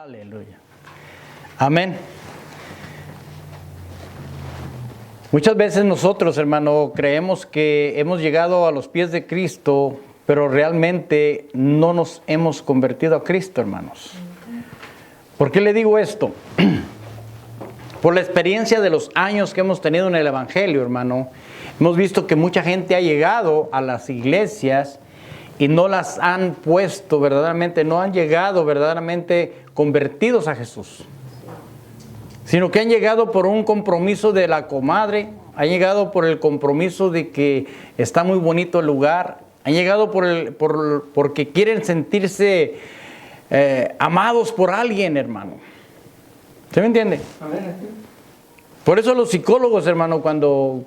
Aleluya. Amén. Muchas veces nosotros, hermano, creemos que hemos llegado a los pies de Cristo, pero realmente no nos hemos convertido a Cristo, hermanos. ¿Por qué le digo esto? Por la experiencia de los años que hemos tenido en el Evangelio, hermano, hemos visto que mucha gente ha llegado a las iglesias y no las han puesto verdaderamente, no han llegado verdaderamente convertidos a Jesús, sino que han llegado por un compromiso de la comadre, han llegado por el compromiso de que está muy bonito el lugar, han llegado porque quieren sentirse amados por alguien, hermano. ¿Se me entiende? Por eso los psicólogos, hermano, cuando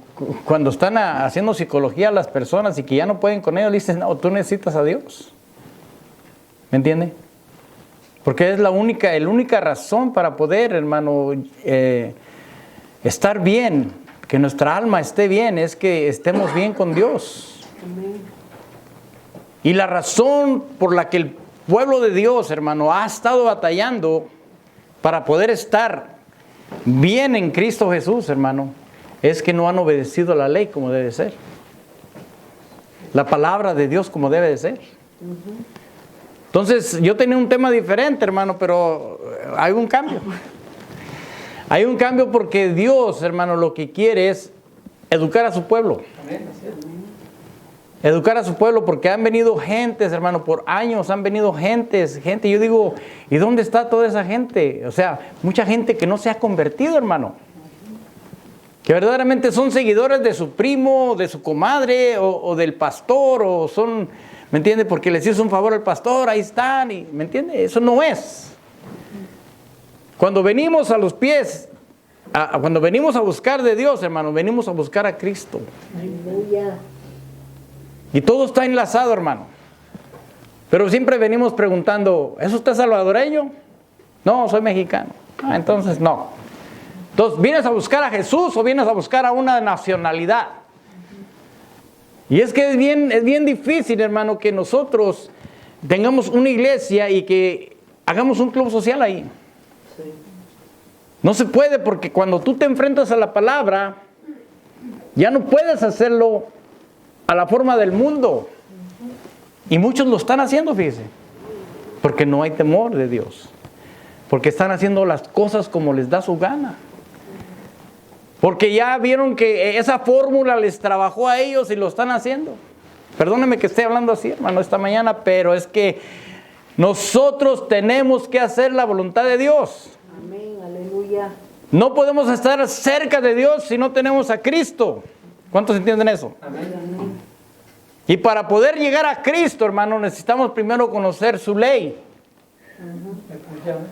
están haciendo psicología a las personas y que ya no pueden con ellos, dicen, no, tú necesitas a Dios. ¿Me entiende? Porque es la única razón para poder, hermano, estar bien, que nuestra alma esté bien, es que estemos bien con Dios. Amén. Y la razón por la que el pueblo de Dios, hermano, ha estado batallando para poder estar bien en Cristo Jesús, hermano, es que no han obedecido la ley como debe ser. La palabra de Dios como debe de ser. Entonces, yo tenía un tema diferente, hermano, pero hay un cambio. Hay un cambio porque Dios, hermano, lo que quiere es educar a su pueblo. Educar a su pueblo, porque han venido gentes, hermano, por años han venido gente. Yo digo, ¿y dónde está toda esa gente? O sea, mucha gente que no se ha convertido, hermano. Que verdaderamente son seguidores de su primo, de su comadre o del pastor, o son, ¿me entiende? Porque les hizo un favor al pastor, ahí están, y, ¿me entiende? Eso no es. Cuando venimos a los pies, cuando venimos a buscar de Dios, hermano, venimos a buscar a Cristo. Aleluya. Y todo está enlazado, hermano. Pero siempre venimos preguntando, ¿es usted salvadoreño? No, soy mexicano. Entonces no. Entonces, ¿vienes a buscar a Jesús o vienes a buscar a una nacionalidad? Y es que es bien difícil, hermano, que nosotros tengamos una iglesia y que hagamos un club social ahí. Sí. No se puede, porque cuando tú te enfrentas a la palabra, ya no puedes hacerlo a la forma del mundo. Y muchos lo están haciendo, fíjese. Porque no hay temor de Dios. Porque están haciendo las cosas como les da su gana. Porque ya vieron que esa fórmula les trabajó a ellos y lo están haciendo. Perdóneme que esté hablando así, hermano, esta mañana, pero es que nosotros tenemos que hacer la voluntad de Dios. Amén, aleluya. No podemos estar cerca de Dios si no tenemos a Cristo. ¿Cuántos entienden eso? Amén. Y para poder llegar a Cristo, hermano, necesitamos primero conocer su ley.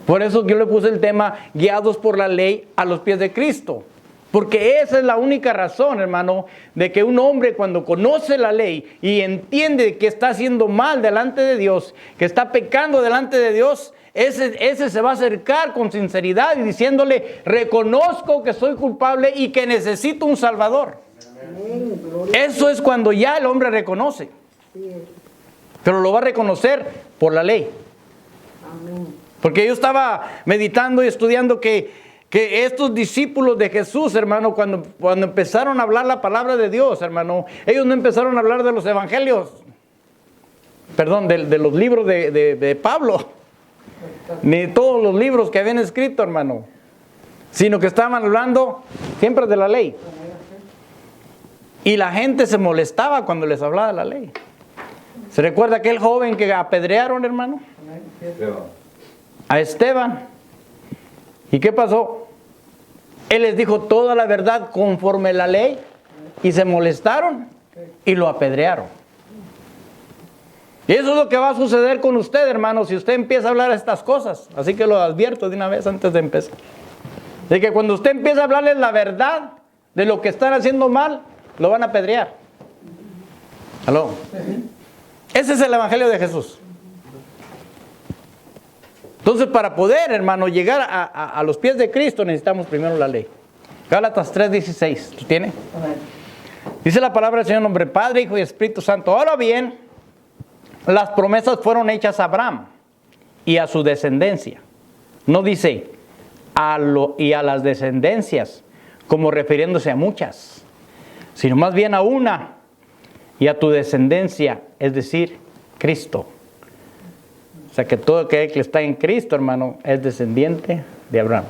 Por eso yo le puse el tema, guiados por la ley a los pies de Cristo. Porque esa es la única razón, hermano, de que un hombre cuando conoce la ley y entiende que está haciendo mal delante de Dios, que está pecando delante de Dios, ese se va a acercar con sinceridad y diciéndole, reconozco que soy culpable y que necesito un Salvador. Eso es cuando ya el hombre reconoce. Pero lo va a reconocer por la ley. Porque yo estaba meditando y estudiando que estos discípulos de Jesús, hermano, cuando empezaron a hablar la palabra de Dios, hermano, ellos no empezaron a hablar de los evangelios, perdón, de los libros de Pablo, ni todos los libros que habían escrito, hermano, sino que estaban hablando siempre de la ley. Y la gente se molestaba cuando les hablaba de la ley. ¿Se recuerda aquel joven que apedrearon, hermano? A Esteban. ¿Y qué pasó? Él les dijo toda la verdad conforme la ley y se molestaron y lo apedrearon. Y eso es lo que va a suceder con usted, hermano, si usted empieza a hablar estas cosas. Así que lo advierto de una vez antes de empezar. De que cuando usted empieza a hablarles la verdad de lo que están haciendo mal, lo van a apedrear. ¿Aló? Ese es el evangelio de Jesús. Entonces, para poder, hermano, llegar a los pies de Cristo, necesitamos primero la ley. Gálatas 3:16. ¿Tú tienes? Dice la palabra del Señor, nombre Padre, Hijo y Espíritu Santo. Ahora bien, las promesas fueron hechas a Abraham y a su descendencia. No dice y a las descendencias, como refiriéndose a muchas, sino más bien a una y a tu descendencia, es decir, Cristo. O sea que todo aquel que está en Cristo, hermano, es descendiente de Abraham.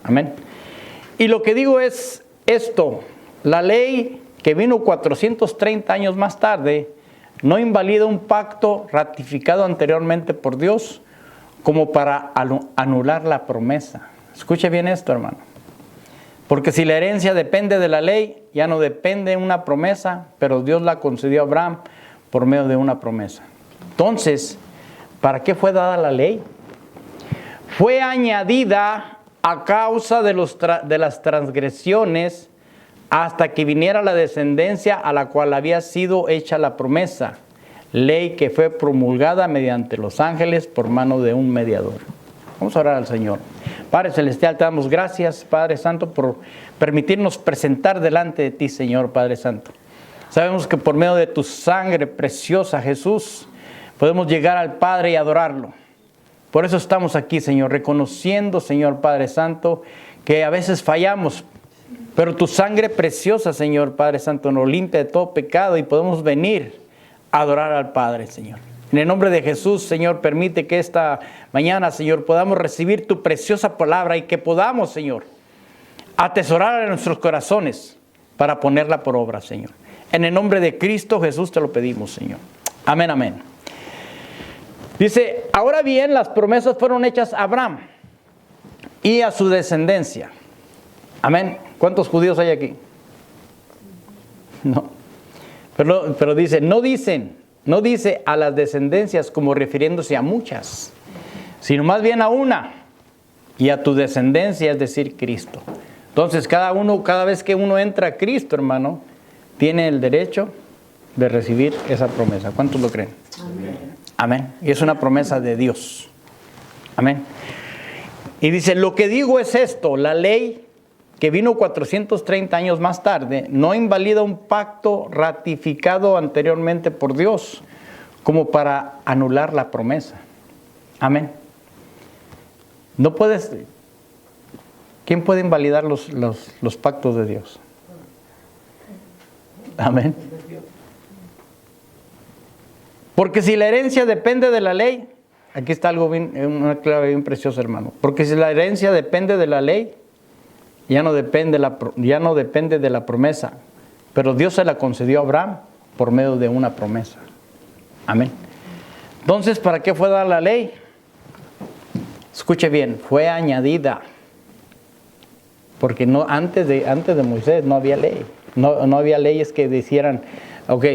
Amén. Y lo que digo es esto: la ley que vino 430 años más tarde no invalida un pacto ratificado anteriormente por Dios como para anular la promesa. Escuche bien esto, hermano. Porque si la herencia depende de la ley, ya no depende de una promesa, pero Dios la concedió a Abraham por medio de una promesa. Entonces, ¿para qué fue dada la ley? Fue añadida a causa de las transgresiones hasta que viniera la descendencia a la cual había sido hecha la promesa, ley que fue promulgada mediante los ángeles por mano de un mediador. Vamos a orar al Señor. Padre Celestial, te damos gracias, Padre Santo, por permitirnos presentar delante de ti, Señor, Padre Santo. Sabemos que por medio de tu sangre preciosa, Jesús, podemos llegar al Padre y adorarlo. Por eso estamos aquí, Señor, reconociendo, Señor Padre Santo, que a veces fallamos, pero tu sangre preciosa, Señor Padre Santo, nos limpia de todo pecado y podemos venir a adorar al Padre, Señor. En el nombre de Jesús, Señor, permite que esta mañana, Señor, podamos recibir tu preciosa palabra y que podamos, Señor, atesorarla en nuestros corazones para ponerla por obra, Señor. En el nombre de Cristo Jesús te lo pedimos, Señor. Amén, amén. Dice, ahora bien, las promesas fueron hechas a Abraham y a su descendencia. Amén. ¿Cuántos judíos hay aquí? No. Pero dice, no dice a las descendencias como refiriéndose a muchas, sino más bien a una y a tu descendencia, es decir, Cristo. Entonces, cada vez que uno entra a Cristo, hermano, tiene el derecho de recibir esa promesa. ¿Cuántos lo creen? Amén. Amén. Y es una promesa de Dios. Amén. Y dice, lo que digo es esto: la ley que vino 430 años más tarde no invalida un pacto ratificado anteriormente por Dios como para anular la promesa. Amén. No puedes. ¿Quién puede invalidar los pactos de Dios? Amén. Porque si la herencia depende de la ley, aquí está algo bien, una clave bien preciosa, hermano. Porque si la herencia depende de la ley, ya no depende de la promesa. Pero Dios se la concedió a Abraham por medio de una promesa. Amén. Entonces, ¿para qué fue dada la ley? Escuche bien, fue añadida. Porque antes de Moisés no había ley. No había leyes que dijeran, ok,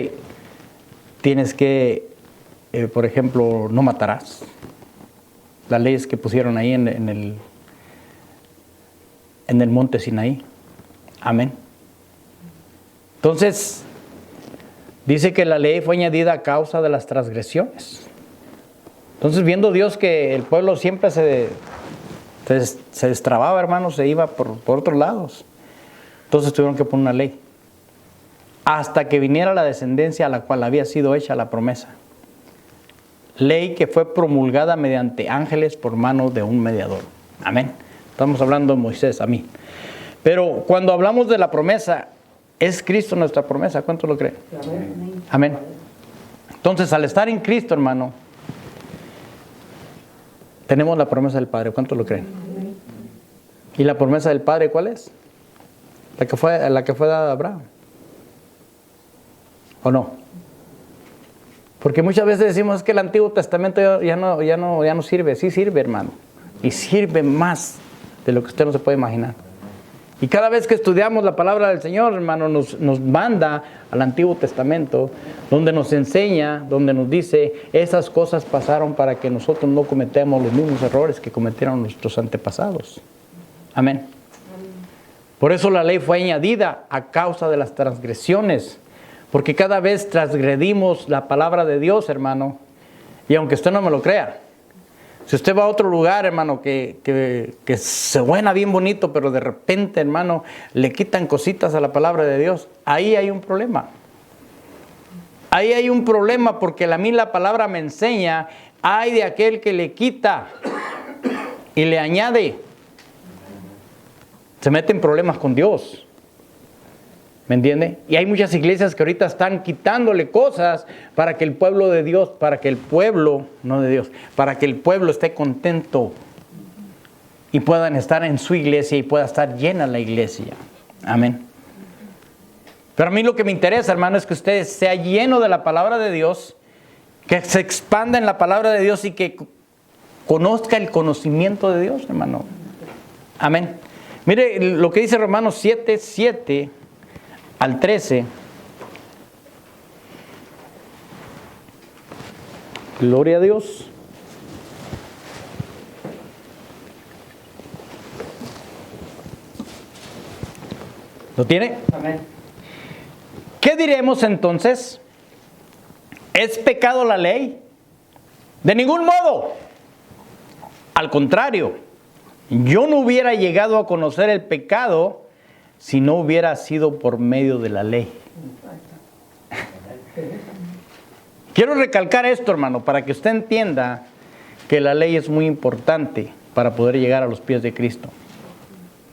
tienes que, por ejemplo, no matarás. Las leyes que pusieron ahí en el monte Sinaí. Amén. Entonces, dice que la ley fue añadida a causa de las transgresiones. Entonces, viendo Dios que el pueblo siempre se destrababa, hermano, se iba por otros lados. Entonces tuvieron que poner una ley. Hasta que viniera la descendencia a la cual había sido hecha la promesa. Ley que fue promulgada mediante ángeles por mano de un mediador. Amén. Estamos hablando de Moisés, a mí. Pero cuando hablamos de la promesa, es Cristo nuestra promesa. ¿Cuántos lo creen? Amén. Amén. Entonces, al estar en Cristo, hermano, tenemos la promesa del Padre. ¿Cuántos lo creen? Amén. ¿Y la promesa del Padre cuál es? La que fue dada a Abraham. ¿O no? Porque muchas veces decimos que el Antiguo Testamento ya no sirve. Sí sirve, hermano. Y sirve más de lo que usted no se puede imaginar. Y cada vez que estudiamos la palabra del Señor, hermano, nos manda al Antiguo Testamento, donde nos enseña, donde nos dice, esas cosas pasaron para que nosotros no cometamos los mismos errores que cometieron nuestros antepasados. Amén. Por eso la ley fue añadida a causa de las transgresiones. Porque cada vez transgredimos la palabra de Dios, hermano. Y aunque usted no me lo crea, si usted va a otro lugar, hermano, que se suena bien bonito, pero de repente, hermano, le quitan cositas a la palabra de Dios, ahí hay un problema. Ahí hay un problema porque a mí la palabra me enseña, ay de aquel que le quita y le añade. Se mete en problemas con Dios. ¿Me entiende? Y hay muchas iglesias que ahorita están quitándole cosas para que el pueblo de Dios, para que el pueblo, no de Dios, para que el pueblo esté contento y puedan estar en su iglesia y pueda estar llena la iglesia. Amén. Pero a mí lo que me interesa, hermano, es que usted sea lleno de la palabra de Dios, que se expanda en la palabra de Dios y que conozca el conocimiento de Dios, hermano. Amén. Mire lo que dice Romanos 7:7 al 13. Gloria a Dios. ¿Lo tiene? Amén. ¿Qué diremos entonces? ¿Es pecado la ley? De ningún modo. Al contrario, yo no hubiera llegado a conocer el pecado si no hubiera sido por medio de la ley. Quiero recalcar esto, hermano, para que usted entienda que la ley es muy importante para poder llegar a los pies de Cristo.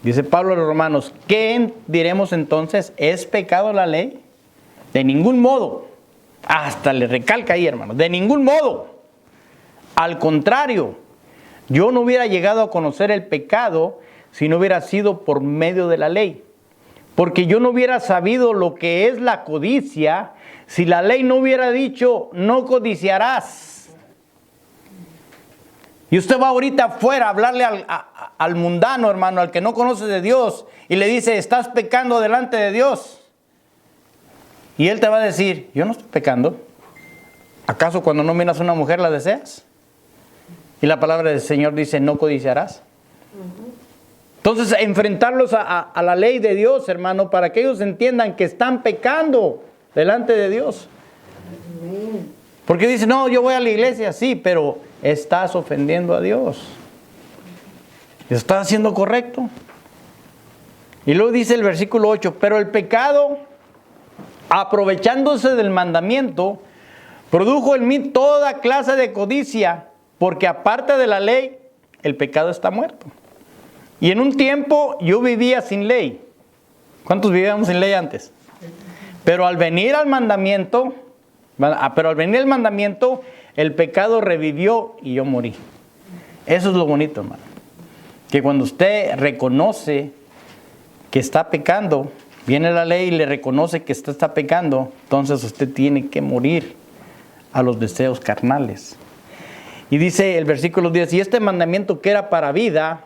Dice Pablo a los Romanos, ¿qué diremos entonces? ¿Es pecado la ley? De ningún modo. Hasta le recalca ahí, hermano, de ningún modo. Al contrario, yo no hubiera llegado a conocer el pecado si no hubiera sido por medio de la ley. Porque yo no hubiera sabido lo que es la codicia si la ley no hubiera dicho, no codiciarás. Y usted va ahorita afuera a hablarle al mundano, hermano, al que no conoce de Dios, y le dice, estás pecando delante de Dios. Y él te va a decir, yo no estoy pecando. ¿Acaso cuando no miras a una mujer la deseas? Y la palabra del Señor dice, no codiciarás. Entonces, enfrentarlos a la ley de Dios, hermano, para que ellos entiendan que están pecando delante de Dios. Porque dicen, no, yo voy a la iglesia, sí, pero estás ofendiendo a Dios. ¿Estás haciendo correcto? Y luego dice el versículo 8, pero el pecado, aprovechándose del mandamiento, produjo en mí toda clase de codicia, porque aparte de la ley, el pecado está muerto. Y en un tiempo yo vivía sin ley. ¿Cuántos vivíamos sin ley antes? Pero al venir el mandamiento, el pecado revivió y yo morí. Eso es lo bonito, hermano. Que cuando usted reconoce que está pecando, viene la ley y le reconoce que está pecando, entonces usted tiene que morir a los deseos carnales. Y dice el versículo 10, y este mandamiento que era para vida,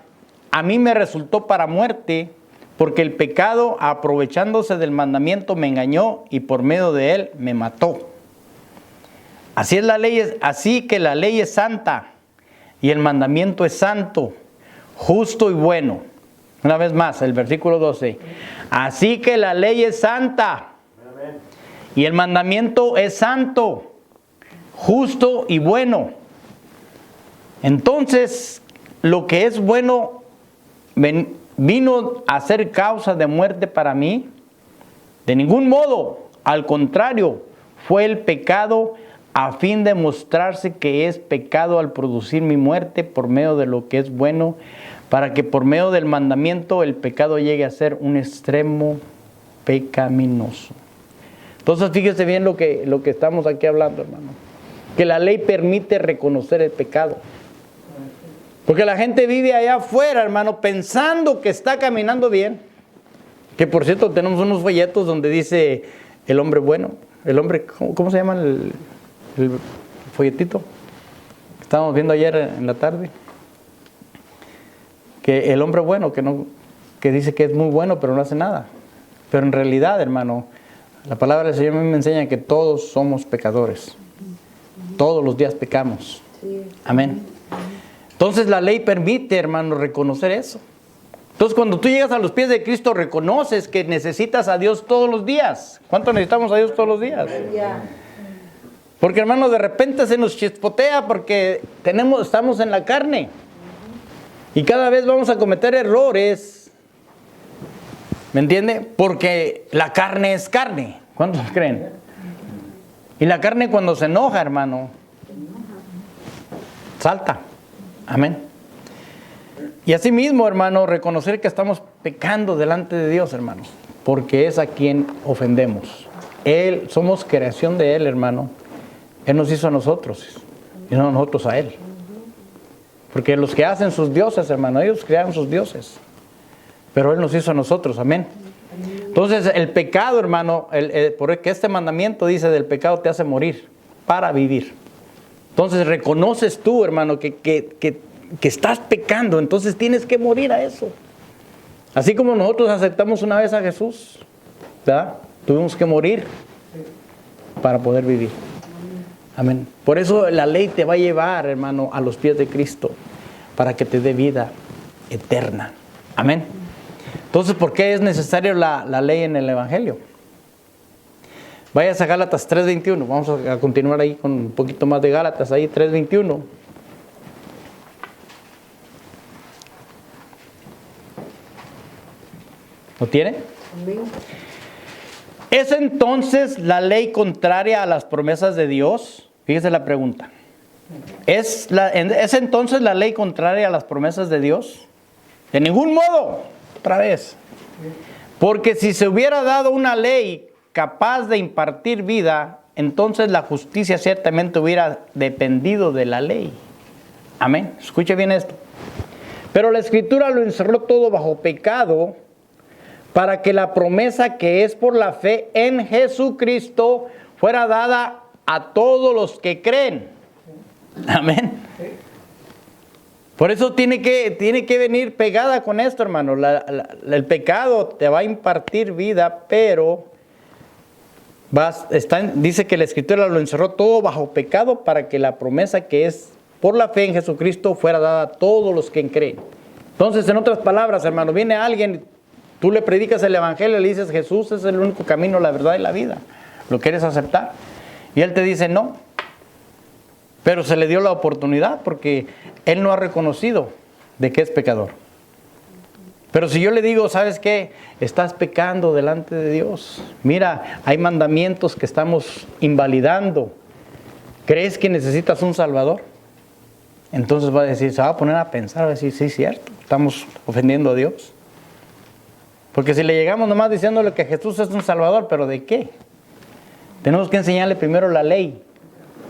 a mí me resultó para muerte, porque el pecado, aprovechándose del mandamiento, me engañó y por medio de él me mató. Así es la ley, así que la ley es santa y el mandamiento es santo, justo y bueno. Una vez más, el versículo 12. Así que la ley es santa y el mandamiento es santo, justo y bueno. Entonces, lo que es bueno vino a ser causa de muerte para mí. De ningún modo, al contrario, fue el pecado a fin de mostrarse que es pecado al producir mi muerte por medio de lo que es bueno, para que por medio del mandamiento el pecado llegue a ser un extremo pecaminoso. Entonces fíjese bien lo que estamos aquí hablando, hermano. Que la ley permite reconocer el pecado. Porque la gente vive allá afuera, hermano, pensando que está caminando bien. Que por cierto tenemos unos folletos donde dice el hombre bueno. El hombre, ¿cómo se llama el folletito? Estábamos viendo ayer en la tarde. Que el hombre bueno, que dice que es muy bueno, pero no hace nada. Pero en realidad, hermano, la palabra del Señor me enseña que todos somos pecadores. Todos los días pecamos. Amén. Entonces la ley permite, hermano, reconocer eso. Entonces cuando tú llegas a los pies de Cristo, reconoces que necesitas a Dios todos los días. ¿Cuánto necesitamos a Dios todos los días? Porque, hermano, de repente se nos chispotea porque estamos en la carne. Y cada vez vamos a cometer errores. ¿Me entiende? Porque la carne es carne. ¿Cuántos creen? Y la carne cuando se enoja, hermano, salta. Amén. Y asimismo, hermano, reconocer que estamos pecando delante de Dios, hermano, porque es a quien ofendemos. Somos creación de Él, hermano. Él nos hizo a nosotros y no nosotros a Él. Porque los que hacen sus dioses, hermano, ellos crearon sus dioses. Pero Él nos hizo a nosotros, amén. Entonces, el pecado, hermano, porque este mandamiento dice del pecado te hace morir para vivir. Entonces, reconoces tú, hermano, que estás pecando, entonces tienes que morir a eso. Así como nosotros aceptamos una vez a Jesús, ¿verdad? Tuvimos que morir para poder vivir. Amén. Por eso la ley te va a llevar, hermano, a los pies de Cristo, para que te dé vida eterna. Amén. Entonces, ¿por qué es necesaria la ley en el Evangelio? Vayas a Gálatas 3:21. Vamos a continuar ahí con un poquito más de Gálatas, ahí 3:21. ¿Lo tiene? Amén. ¿Es entonces la ley contraria a las promesas de Dios? Fíjese la pregunta. ¿Es entonces la ley contraria a las promesas de Dios? De ningún modo. Otra vez. Porque si se hubiera dado una ley capaz de impartir vida, entonces la justicia ciertamente hubiera dependido de la ley. Amén. Escuche bien esto. Pero la Escritura lo encerró todo bajo pecado, para que la promesa que es por la fe en Jesucristo fuera dada a todos los que creen. Amén. Por eso tiene que venir pegada con esto, hermano. El pecado te va a impartir vida, pero dice que la Escritura lo encerró todo bajo pecado para que la promesa que es por la fe en Jesucristo fuera dada a todos los que creen. Entonces, en otras palabras, hermano, viene alguien, tú le predicas el Evangelio, le dices, Jesús es el único camino, la verdad y la vida. ¿Lo quieres aceptar? Y él te dice, no. Pero se le dio la oportunidad porque él no ha reconocido de que es pecador. Pero si yo le digo, ¿sabes qué? Estás pecando delante de Dios. Mira, hay mandamientos que estamos invalidando. ¿Crees que necesitas un Salvador? Entonces va a decir, se va a poner a pensar, va a decir, sí, cierto, estamos ofendiendo a Dios. Porque si le llegamos nomás diciéndole que Jesús es un Salvador, ¿pero de qué? Tenemos que enseñarle primero la ley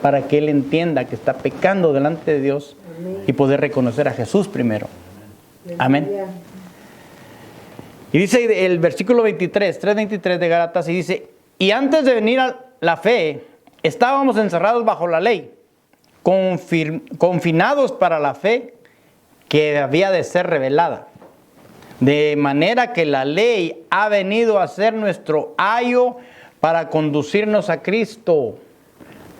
para que él entienda que está pecando delante de Dios. Amén. Y poder reconocer a Jesús primero. Amén. Y dice el versículo 3:23 de Gálatas, y dice, y antes de venir a la fe, estábamos encerrados bajo la ley, confinados para la fe que había de ser revelada. De manera que la ley ha venido a ser nuestro ayo para conducirnos a Cristo,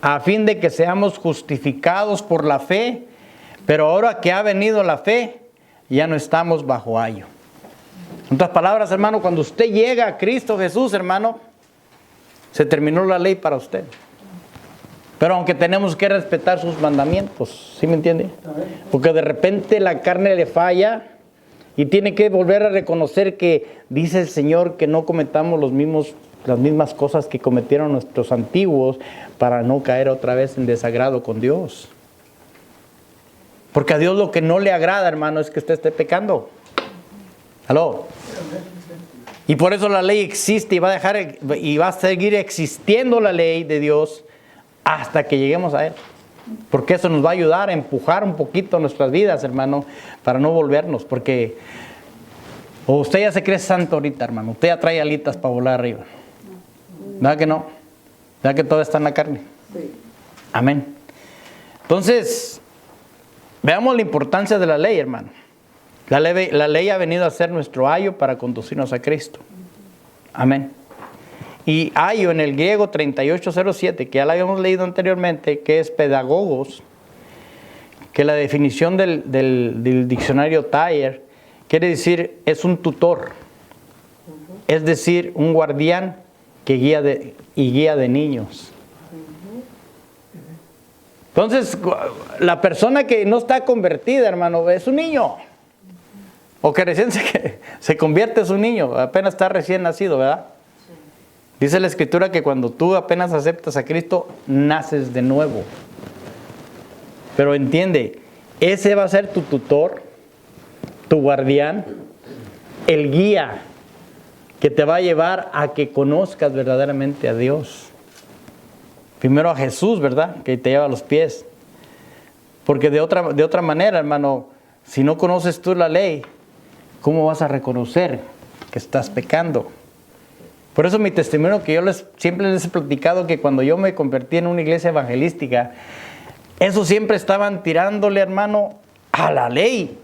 a fin de que seamos justificados por la fe, pero ahora que ha venido la fe, ya no estamos bajo ayo. En otras palabras, hermano, cuando usted llega a Cristo Jesús, hermano, se terminó la ley para usted. Pero aunque tenemos que respetar sus mandamientos, ¿sí me entiende? Porque de repente la carne le falla y tiene que volver a reconocer que dice el Señor que no cometamos las mismas cosas que cometieron nuestros antiguos para no caer otra vez en desagrado con Dios. Porque a Dios lo que no le agrada, hermano, es que usted esté pecando. ¿Aló? Y por eso la ley existe y va a seguir existiendo la ley de Dios hasta que lleguemos a Él. Porque eso nos va a ayudar a empujar un poquito nuestras vidas, hermano, para no volvernos. Porque usted ya se cree santo ahorita, hermano. Usted ya trae alitas para volar arriba. ¿Verdad que no? ¿Verdad que todo está en la carne? Sí. Amén. Entonces, veamos la importancia de la ley, hermano. La ley ha venido a ser nuestro ayo para conducirnos a Cristo. Amén. Y ayo en el griego 3807, que ya la habíamos leído anteriormente, que es pedagogos, que la definición del diccionario Thayer quiere decir es un tutor, es decir, un guardián que guía de niños. Entonces, la persona que no está convertida, hermano, es un niño. O que recién se convierte es un niño, apenas está recién nacido, ¿verdad? Dice la Escritura que cuando tú apenas aceptas a Cristo, naces de nuevo. Pero entiende, ese va a ser tu tutor, tu guardián, el guía que te va a llevar a que conozcas verdaderamente a Dios. Primero a Jesús, ¿verdad? Que te lleva a los pies. Porque de otra manera, hermano, si no conoces tú la ley, ¿cómo vas a reconocer que estás pecando? Por eso mi testimonio que yo siempre les he platicado, que cuando yo me convertí en una iglesia evangelística, eso siempre estaban tirándole, hermano, a la ley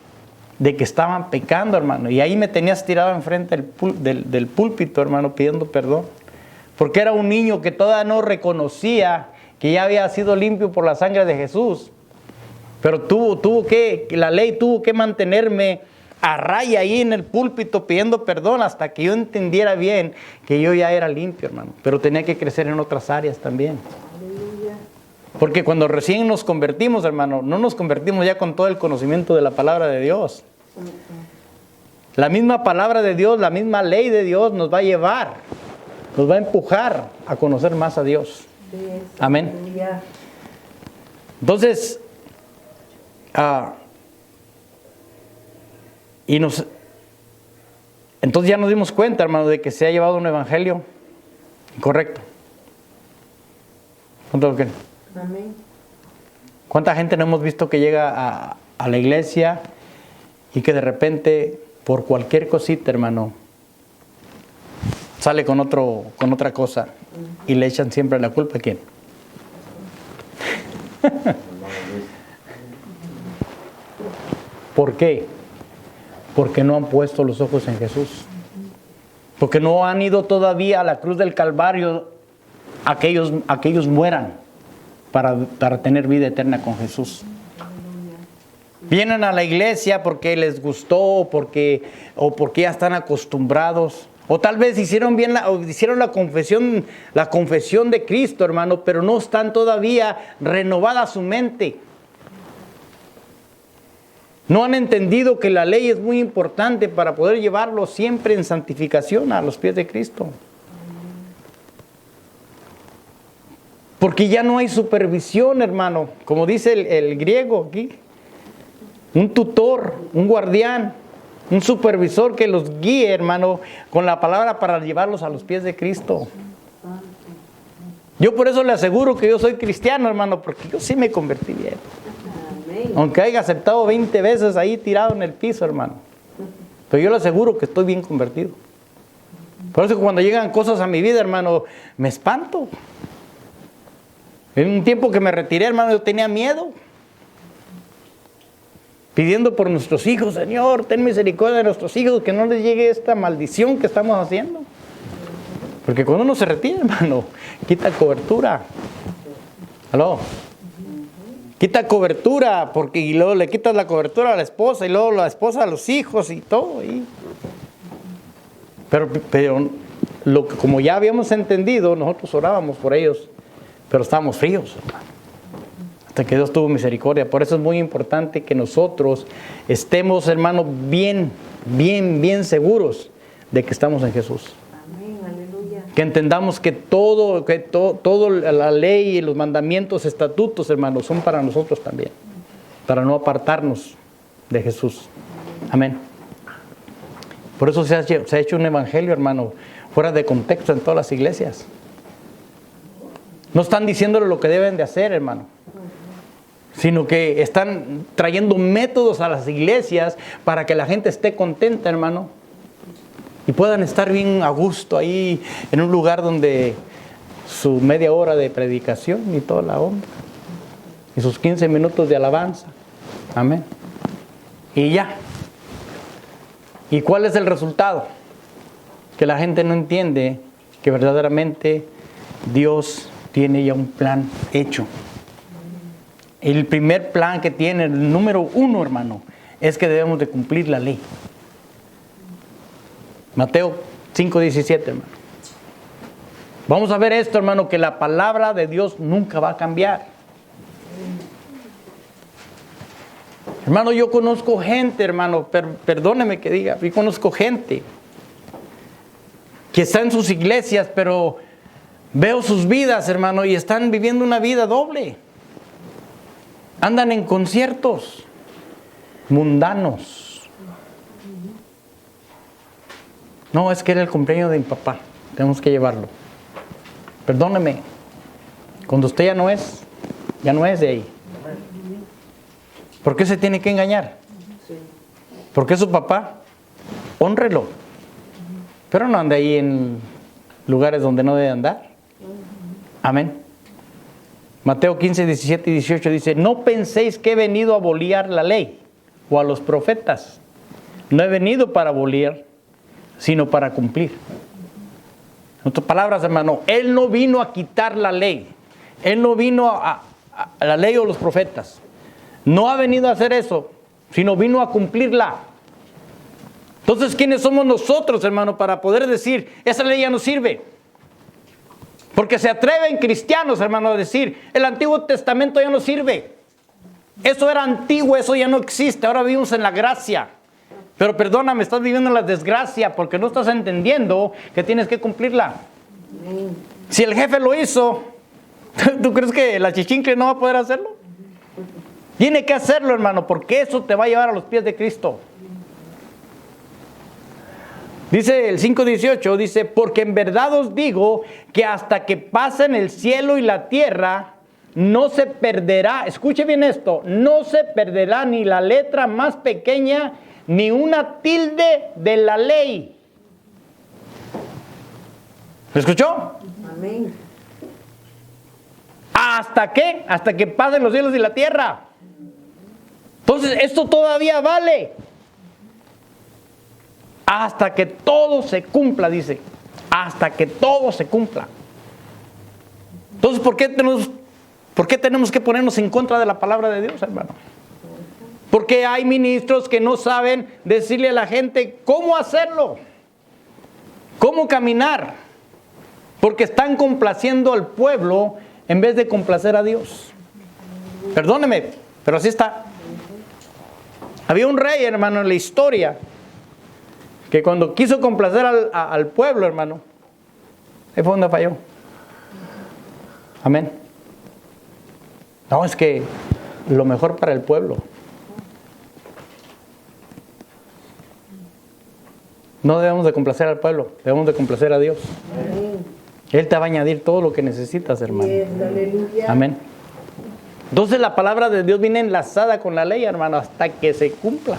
de que estaban pecando, hermano. Y ahí me tenías tirado enfrente del púlpito, hermano, pidiendo perdón. Porque era un niño que todavía no reconocía que ya había sido limpio por la sangre de Jesús. Pero la ley tuvo que mantenerme a raya ahí en el púlpito pidiendo perdón hasta que yo entendiera bien que yo ya era limpio, hermano. Pero tenía que crecer en otras áreas también. Porque cuando recién nos convertimos, hermano, no nos convertimos ya con todo el conocimiento de la palabra de Dios. La misma palabra de Dios, la misma ley de Dios nos va a llevar, nos va a empujar a conocer más a Dios. Amén. Entonces, entonces ya nos dimos cuenta, hermano, de que se ha llevado un evangelio incorrecto. ¿Cuánto lo creen? Amén. ¿Cuánta gente no hemos visto que llega a la iglesia y que de repente, por cualquier cosita, hermano, sale con otra cosa y le echan siempre la culpa a quién? ¿Por qué? Porque no han puesto los ojos en Jesús. Porque no han ido todavía a la cruz del Calvario a que ellos mueran para tener vida eterna con Jesús. Vienen a la iglesia porque les gustó o porque ya están acostumbrados. O tal vez hicieron la confesión de Cristo, hermano, pero no están todavía renovada su mente. No han entendido que la ley es muy importante para poder llevarlo siempre en santificación a los pies de Cristo. Porque ya no hay supervisión, hermano, como dice el griego aquí. Un tutor, un guardián, un supervisor que los guíe, hermano, con la palabra para llevarlos a los pies de Cristo. Yo por eso le aseguro que yo soy cristiano, hermano, porque yo sí me convertí bien. Aunque haya aceptado 20 veces ahí tirado en el piso, hermano. Pero yo le aseguro que estoy bien convertido. Por eso cuando llegan cosas a mi vida, hermano, me espanto. En un tiempo que me retiré, hermano, yo tenía miedo. Pidiendo por nuestros hijos, Señor, ten misericordia de nuestros hijos, que no les llegue esta maldición que estamos haciendo. Porque cuando uno se retira, hermano, quita cobertura. ¿Aló? Quita cobertura, y luego le quitas la cobertura a la esposa, y luego la esposa a los hijos y todo. Pero como ya habíamos entendido, nosotros orábamos por ellos, pero estábamos fríos, hermano. Hasta que Dios tuvo misericordia. Por eso es muy importante que nosotros estemos, hermano, bien seguros de que estamos en Jesús. Amén, aleluya. Que entendamos que todo la ley y los mandamientos, estatutos, hermanos, son para nosotros también. Para no apartarnos de Jesús. Amén. Por eso se ha hecho un evangelio, hermano, fuera de contexto en todas las iglesias. No están diciéndole lo que deben de hacer, hermano. Sino que están trayendo métodos a las iglesias para que la gente esté contenta, hermano. Y puedan estar bien a gusto ahí en un lugar donde su media hora de predicación y toda la onda. Y sus 15 minutos de alabanza. Amén. Y ya. ¿Y cuál es el resultado? Que la gente no entiende que verdaderamente Dios tiene ya un plan hecho. El primer plan que tiene, el número 1, hermano, es que debemos de cumplir la ley. Mateo 5:17, hermano. Vamos a ver esto, hermano, que la palabra de Dios nunca va a cambiar. Hermano, yo conozco gente, hermano, perdóneme que diga, yo conozco gente que está en sus iglesias, pero veo sus vidas, hermano, y están viviendo una vida doble. Andan en conciertos mundanos, No, es que era el cumpleaños de mi papá. Tenemos que llevarlo. Perdóneme. Cuando usted ya no es de ahí. ¿Por qué se tiene que engañar? Porque es su papá. Hónrelo. Pero no ande ahí en lugares donde no debe andar. Amén. Mateo 15, 17 y 18 dice: no penséis que he venido a abolir la ley o a los profetas. No he venido para abolir, sino para cumplir. En otras palabras, hermano, Él no vino a quitar la ley. Él no vino a la ley o los profetas. No ha venido a hacer eso, sino vino a cumplirla. Entonces, ¿quiénes somos nosotros, hermano, para poder decir, esa ley ya no sirve? Porque se atreven cristianos, hermano, a decir, el Antiguo Testamento ya no sirve. Eso era antiguo, eso ya no existe, ahora vivimos en la gracia. Pero perdóname, estás viviendo en la desgracia porque no estás entendiendo que tienes que cumplirla. Si el jefe lo hizo, ¿tú crees que la chichincle no va a poder hacerlo? Tiene que hacerlo, hermano, porque eso te va a llevar a los pies de Cristo. Dice el 5:18, dice, porque en verdad os digo que hasta que pasen el cielo y la tierra, no se perderá, escuche bien esto, no se perderá ni la letra más pequeña, ni una tilde de la ley. ¿Lo escuchó? Amén. ¿Hasta qué? Hasta que pasen los cielos y la tierra. Entonces, esto todavía vale. Hasta que todo se cumpla, dice. Hasta que todo se cumpla. Entonces, ¿por qué tenemos que ponernos en contra de la palabra de Dios, hermano? Porque hay ministros que no saben decirle a la gente cómo hacerlo, cómo caminar, porque están complaciendo al pueblo en vez de complacer a Dios. Perdóneme, pero así está. Había un rey, hermano, en la historia, que cuando quiso complacer al pueblo, hermano, ahí fue donde falló. Amén. No, es que lo mejor para el pueblo. No debemos de complacer al pueblo, debemos de complacer a Dios. Amén. Él te va a añadir todo lo que necesitas, hermano. Yes, aleluya. Amén. Entonces la palabra de Dios viene enlazada con la ley, hermano, hasta que se cumpla.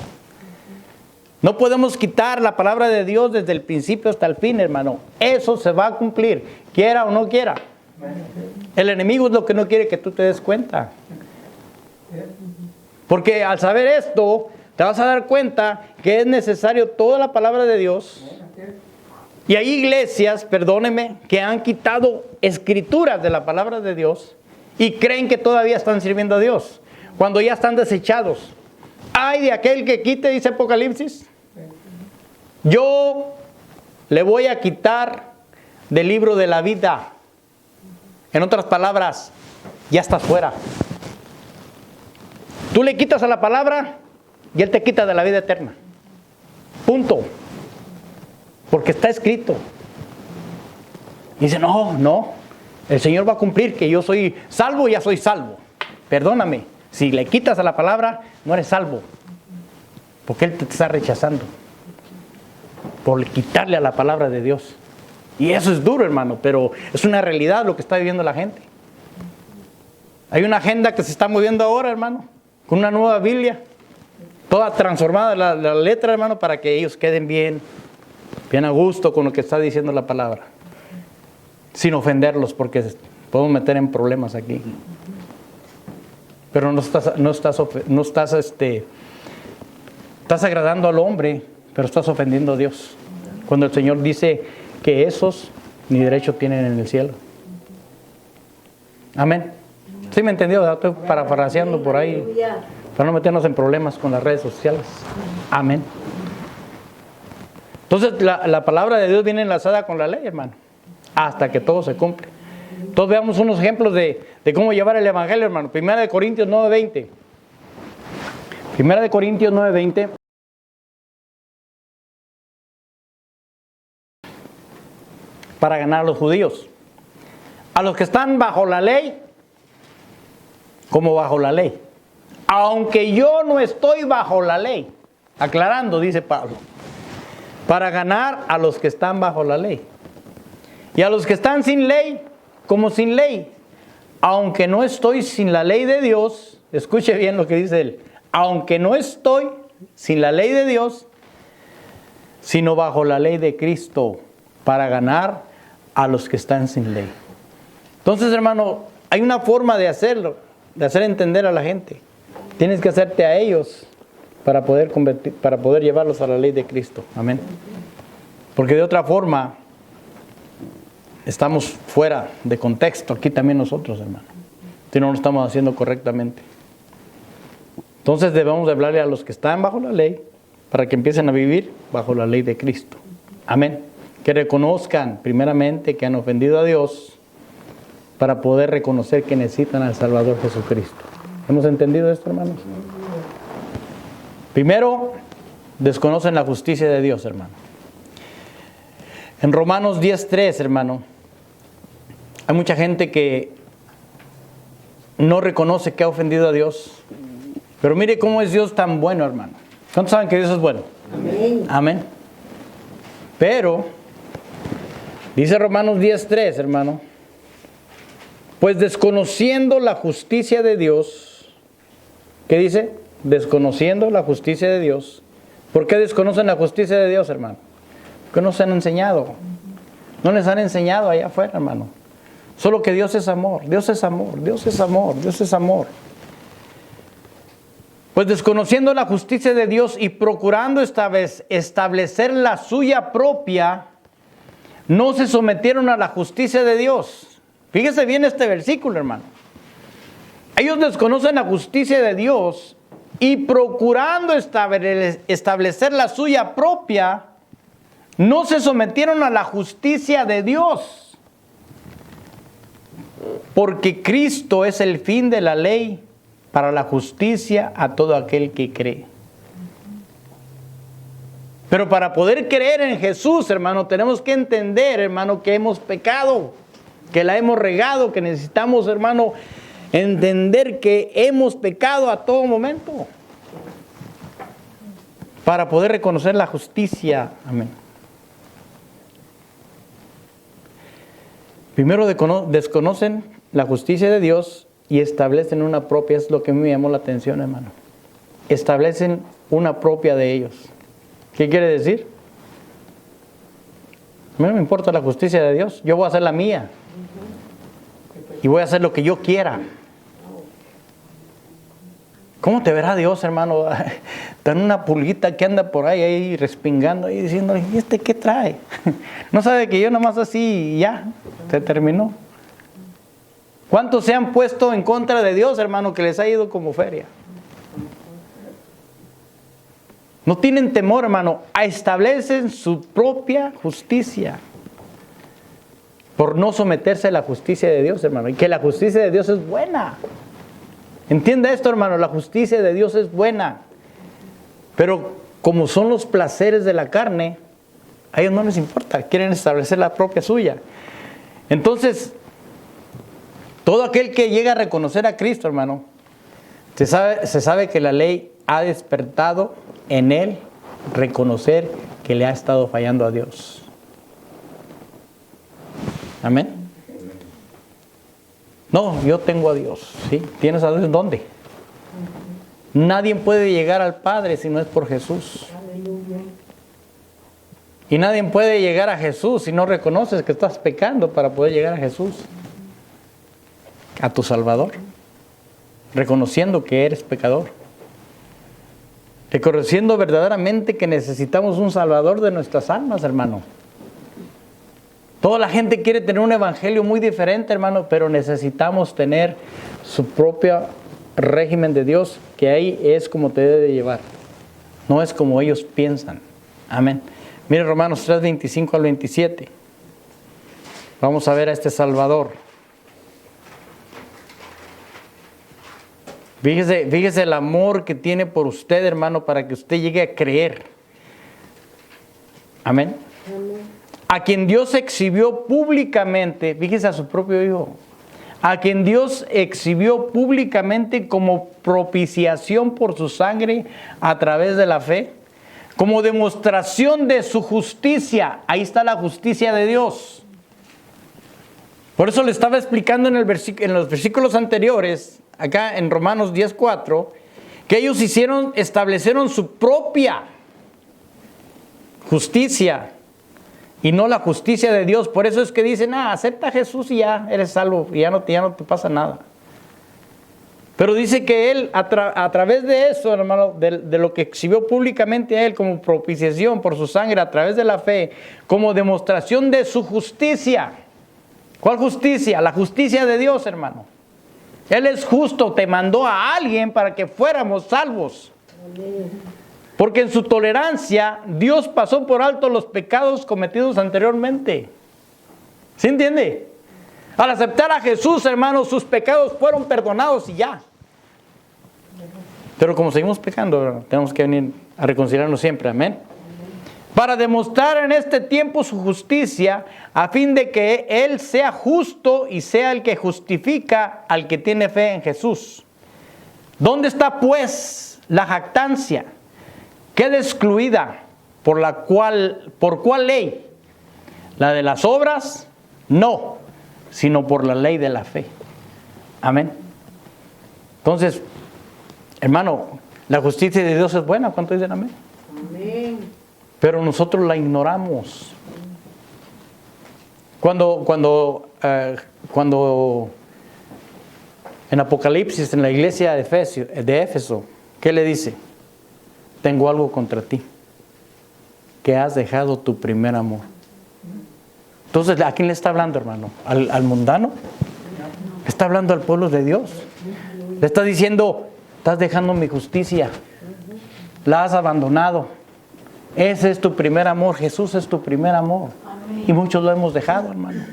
No podemos quitar la palabra de Dios desde el principio hasta el fin, hermano. Eso se va a cumplir, quiera o no quiera. El enemigo es lo que no quiere que tú te des cuenta. Porque al saber esto, te vas a dar cuenta que es necesario toda la palabra de Dios. Y hay iglesias, perdóneme, que han quitado escrituras de la palabra de Dios y creen que todavía están sirviendo a Dios, cuando ya están desechados. Ay de aquel que quite, dice Apocalipsis, yo le voy a quitar del libro de la vida. En otras palabras, ya estás fuera. Tú le quitas a la palabra y Él te quita de la vida eterna. Punto. Porque está escrito. Y dice, no, el Señor va a cumplir que yo soy salvo, ya soy salvo. Perdóname, si le quitas a la palabra, no eres salvo. Porque Él te está rechazando. Por quitarle a la palabra de Dios. Y eso es duro, hermano, pero es una realidad lo que está viviendo la gente. Hay una agenda que se está moviendo ahora, hermano, con una nueva Biblia. Toda transformada la letra, hermano, para que ellos queden bien a gusto con lo que está diciendo la palabra. Sin ofenderlos, porque podemos meter en problemas aquí. Pero estás agradando al hombre, pero estás ofendiendo a Dios. Cuando el Señor dice que esos ni derecho tienen en el cielo. Amén. ¿Sí me entendió? Estoy parafraseando por ahí, Aleluya. para no meternos en problemas con las redes sociales. Amén. Entonces la palabra de Dios viene enlazada con la ley, hermano, hasta que todo se cumple. Entonces veamos unos ejemplos de cómo llevar el evangelio, hermano. Primera de Corintios 9:20. Primera de Corintios 9:20. Para ganar a los judíos. A los que están bajo la ley, como bajo la ley. Aunque yo no estoy bajo la ley. Aclarando, dice Pablo. para ganar a los que están bajo la ley. Y a los que están sin ley, como sin ley. Aunque no estoy sin la ley de Dios, escuche bien lo que dice él, aunque no estoy sin la ley de Dios, sino bajo la ley de Cristo, para ganar a los que están sin ley. Entonces, hermano, hay una forma de hacerlo, de hacer entender a la gente. Tienes que hacerte a ellos para poder llevarlos a la ley de Cristo. Amén. Porque de otra forma, estamos fuera de contexto, aquí también nosotros, hermano. Si no lo estamos haciendo correctamente. Entonces debemos de hablarle a los que están bajo la ley, para que empiecen a vivir bajo la ley de Cristo. Amén. Que reconozcan primeramente que han ofendido a Dios, para poder reconocer que necesitan al Salvador Jesucristo. ¿Hemos entendido esto, hermanos? Primero, desconocen la justicia de Dios, hermano. En Romanos 10:3, hermano, hay mucha gente que no reconoce que ha ofendido a Dios. Pero mire cómo es Dios tan bueno, hermano. ¿Cuántos saben que Dios es bueno? Amén. Amén. Pero, dice Romanos 10:3, hermano, pues desconociendo la justicia de Dios, ¿qué dice? Desconociendo la justicia de Dios. ¿Por qué desconocen la justicia de Dios, hermano? Porque no se han enseñado. No les han enseñado allá afuera, hermano. Solo que Dios es amor, Dios es amor, Dios es amor, Dios es amor. Pues desconociendo la justicia de Dios y procurando esta vez establecer la suya propia, no se sometieron a la justicia de Dios. Fíjese bien este versículo, hermano. Ellos desconocen la justicia de Dios y procurando establecer la suya propia, no se sometieron a la justicia de Dios. Porque Cristo es el fin de la ley para la justicia a todo aquel que cree. Pero para poder creer en Jesús, hermano, tenemos que entender, hermano, que hemos pecado, que la hemos regado, que necesitamos, hermano, entender que hemos pecado a todo momento para poder reconocer la justicia. Amén. Primero desconocen la justicia de Dios y establecen una propia. Es lo que a mí me llamó la atención, hermano. Establecen una propia de ellos. ¿Qué quiere decir? A mí no me importa la justicia de Dios. Yo voy a hacer la mía. Y voy a hacer lo que yo quiera. ¿Cómo te verá Dios, hermano? Tan una pulguita que anda por ahí respingando y diciendo, ¿y este qué trae? No sabe que yo nomás así y ya, se terminó. ¿Cuántos se han puesto en contra de Dios, hermano, que les ha ido como feria? No tienen temor, hermano, establecen su propia justicia por no someterse a la justicia de Dios, hermano. Y que la justicia de Dios es buena. Entienda esto, hermano, la justicia de Dios es buena. Pero como son los placeres de la carne, a ellos no les importa, quieren establecer la propia suya. Entonces, todo aquel que llega a reconocer a Cristo, hermano, se sabe que la ley ha despertado en él reconocer que le ha estado fallando a Dios. Amén. No, yo tengo a Dios. ¿Sí? ¿Tienes a Dios dónde? Nadie puede llegar al Padre si no es por Jesús. Y nadie puede llegar a Jesús si no reconoces que estás pecando para poder llegar a Jesús. A tu Salvador. Reconociendo que eres pecador. Reconociendo verdaderamente que necesitamos un Salvador de nuestras almas, hermano. Toda la gente quiere tener un evangelio muy diferente, hermano, pero necesitamos tener su propio régimen de Dios, que ahí es como te debe de llevar. No es como ellos piensan. Amén. Mire Romanos 3, 25 al 27. Vamos a ver a este Salvador. Fíjese el amor que tiene por usted, hermano, para que usted llegue a creer. Amén. A quien Dios exhibió públicamente, fíjese a su propio Hijo, a quien Dios exhibió públicamente como propiciación por su sangre a través de la fe, como demostración de su justicia. Ahí está la justicia de Dios. Por eso le estaba explicando en los versículos anteriores, acá en Romanos 10:4, que ellos establecieron su propia justicia y no la justicia de Dios. Por eso es que dicen, acepta a Jesús y ya eres salvo, y ya no te pasa nada. Pero dice que Él, a través de eso, hermano, de lo que exhibió públicamente a Él como propiciación por su sangre, a través de la fe, como demostración de su justicia. ¿Cuál justicia? La justicia de Dios, hermano. Él es justo, te mandó a alguien para que fuéramos salvos. Porque en su tolerancia, Dios pasó por alto los pecados cometidos anteriormente. ¿Sí entiende? Al aceptar a Jesús, hermanos, sus pecados fueron perdonados y ya. Pero como seguimos pecando, tenemos que venir a reconciliarnos siempre, amén. Para demostrar en este tiempo su justicia, a fin de que Él sea justo y sea el que justifica al que tiene fe en Jesús. ¿Dónde está pues la jactancia? Queda excluida por cuál ley? ¿La de las obras? No, sino por la ley de la fe. Amén. Entonces, hermano, la justicia de Dios es buena. ¿Cuánto dicen amén? Amén. Pero nosotros la ignoramos. Cuando en Apocalipsis, en la iglesia de Éfeso, ¿qué le dice? Tengo algo contra ti, que has dejado tu primer amor. Entonces, ¿a quién le está hablando, hermano? ¿Al mundano? Está hablando al pueblo de Dios. Le está diciendo, estás dejando mi justicia, la has abandonado. Ese es tu primer amor, Jesús es tu primer amor. Amén. Y muchos lo hemos dejado, hermano.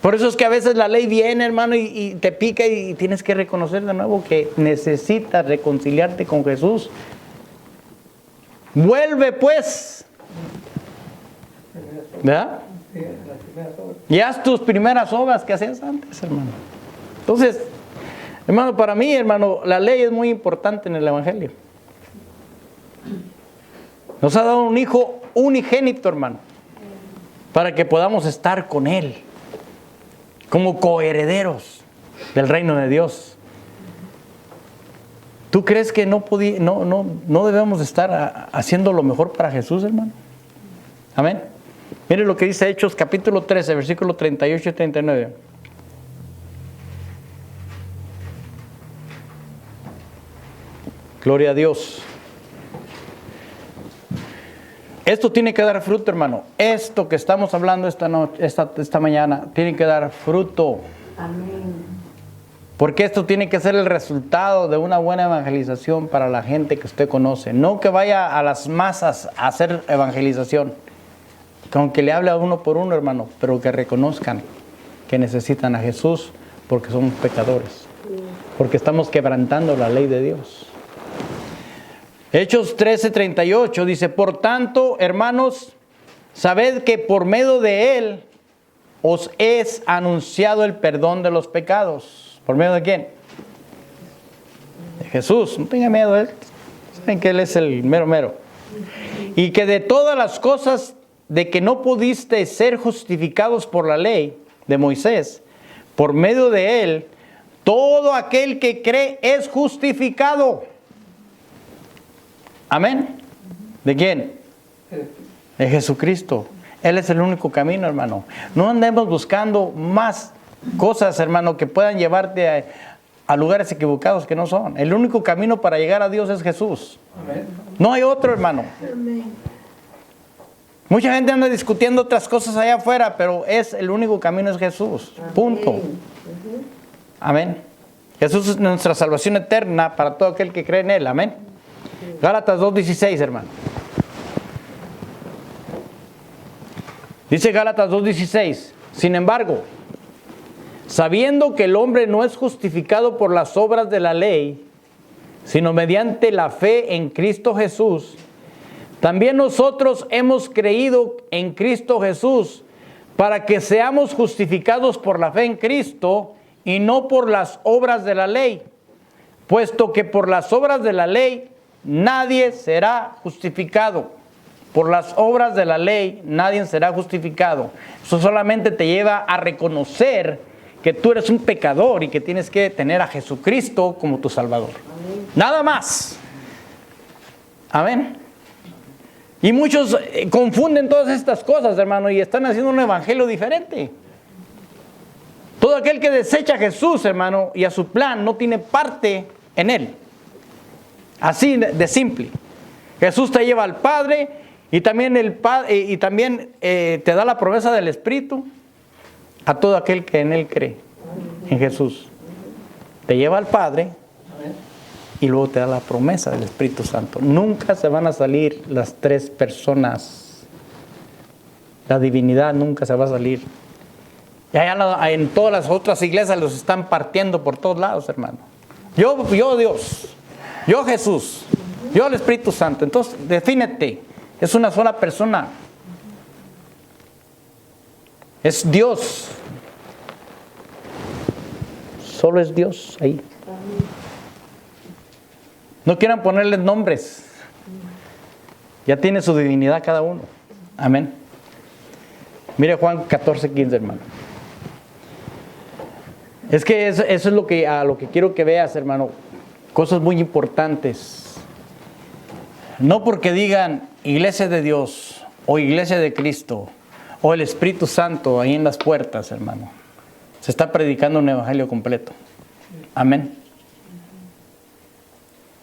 Por eso es que a veces la ley viene, hermano, y te pica y tienes que reconocer de nuevo que necesitas reconciliarte con Jesús. Vuelve pues, ¿verdad? Y haz tus primeras obras que hacías antes, hermano. Entonces, hermano, para mí, hermano, la ley es muy importante en el Evangelio. Nos ha dado un hijo unigénito, hermano, para que podamos estar con Él como coherederos del reino de Dios. ¿Tú crees que no debemos estar haciendo lo mejor para Jesús, hermano? Amén. Mire lo que dice Hechos capítulo 13, versículos 38 y 39. Gloria a Dios. Esto tiene que dar fruto, hermano. Esto que estamos hablando esta mañana tiene que dar fruto. Amén. Porque esto tiene que ser el resultado de una buena evangelización para la gente que usted conoce. No que vaya a las masas a hacer evangelización. Que aunque le hable a uno por uno, hermano, pero que reconozcan que necesitan a Jesús porque somos pecadores. Porque estamos quebrantando la ley de Dios. Hechos 13:38 dice, por tanto, hermanos, sabed que por medio de Él os es anunciado el perdón de los pecados. ¿Por medio de quién? De Jesús. No tenga miedo de Él. Saben que Él es el mero mero. Y que de todas las cosas de que no pudiste ser justificados por la ley de Moisés, por medio de Él, todo aquel que cree es justificado. Amén. ¿De quién? De Jesucristo. Él es el único camino, hermano. No andemos buscando más cosas, hermano, que puedan llevarte a lugares equivocados que no son. El único camino para llegar a Dios es Jesús. Amén. No hay otro, hermano. Amén. Mucha gente anda discutiendo otras cosas allá afuera, pero el único camino es Jesús. Punto. Amén. Jesús es nuestra salvación eterna para todo aquel que cree en Él. Amén. Gálatas 2:16, hermano. Dice Gálatas 2:16. Sin embargo, sabiendo que el hombre no es justificado por las obras de la ley, sino mediante la fe en Cristo Jesús, también nosotros hemos creído en Cristo Jesús para que seamos justificados por la fe en Cristo y no por las obras de la ley, puesto que por las obras de la ley nadie será justificado. Por las obras de la ley, nadie será justificado. Eso solamente te lleva a reconocer que tú eres un pecador y que tienes que tener a Jesucristo como tu Salvador. Amén. Nada más. Amén. Y muchos confunden todas estas cosas, hermano, y están haciendo un evangelio diferente. Todo aquel que desecha a Jesús, hermano, y a su plan, no tiene parte en él. Así de simple. Jesús te lleva al Padre y también te da la promesa del Espíritu a todo aquel que en él cree, en Jesús. Te lleva al Padre y luego te da la promesa del Espíritu Santo. Nunca se van a salir las tres personas. La divinidad nunca se va a salir. Y allá en todas las otras iglesias los están partiendo por todos lados, hermano. Yo Dios, yo Jesús, yo el Espíritu Santo. Entonces, defínete. Es una sola persona. Es Dios. Solo es Dios ahí. No quieran ponerles nombres. Ya tiene su divinidad cada uno. Amén. Mire Juan 14:15, hermano. Es que eso es lo que quiero que veas, hermano. Cosas muy importantes. No porque digan Iglesia de Dios o Iglesia de Cristo o el Espíritu Santo ahí en las puertas, hermano. Se está predicando un evangelio completo. Amén.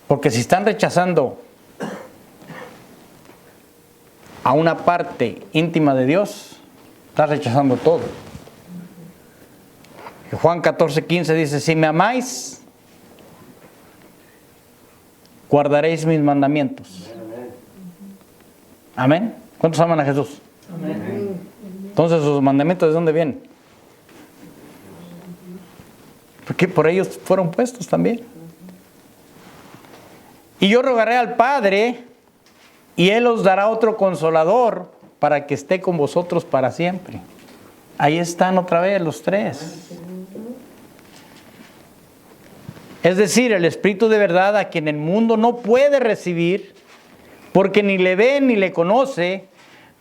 Porque si están rechazando a una parte íntima de Dios, están rechazando todo. Juan 14:15 dice, si me amáis, guardaréis mis mandamientos. Amén. ¿Cuántos aman a Jesús? Amén. Entonces, ¿sus mandamientos de dónde vienen? Porque por ellos fueron puestos también. Y yo rogaré al Padre, y Él os dará otro consolador para que esté con vosotros para siempre. Ahí están otra vez los tres. Es decir, el Espíritu de verdad a quien el mundo no puede recibir, porque ni le ve ni le conoce,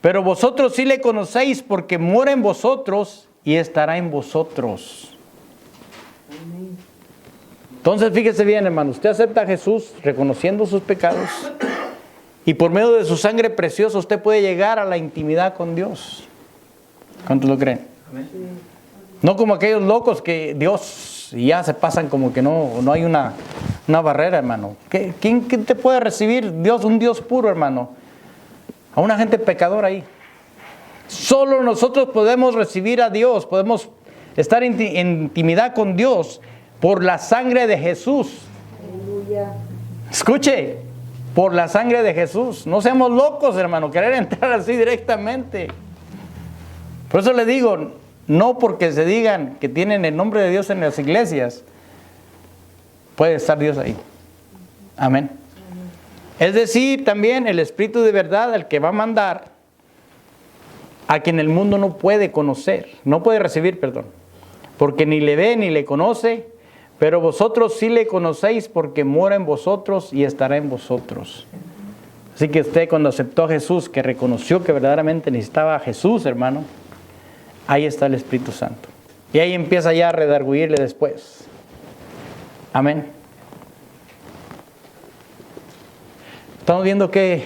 pero vosotros sí le conocéis porque mora en vosotros y estará en vosotros. Entonces fíjese bien, hermano, usted acepta a Jesús reconociendo sus pecados y por medio de su sangre preciosa usted puede llegar a la intimidad con Dios. ¿Cuántos lo creen? Amén. No como aquellos locos que Dios y ya se pasan como que no hay una barrera, hermano. ¿Quién te puede recibir? Dios, un Dios puro, hermano. A una gente pecadora ahí. Solo nosotros podemos recibir a Dios, podemos estar en intimidad con Dios por la sangre de Jesús. Aleluya. Escuche, por la sangre de Jesús. No seamos locos, hermano, querer entrar así directamente. Por eso le digo, no porque se digan que tienen el nombre de Dios en las iglesias, puede estar Dios ahí. Amén. Es decir, también el Espíritu de verdad, el que va a mandar a quien el mundo no puede conocer, no puede recibir, perdón, porque ni le ve ni le conoce, pero vosotros sí le conocéis porque mora en vosotros y estará en vosotros. Así que usted cuando aceptó a Jesús, que reconoció que verdaderamente necesitaba a Jesús, hermano, ahí está el Espíritu Santo. Y ahí empieza ya a redarguirle después. Amén. Estamos viendo que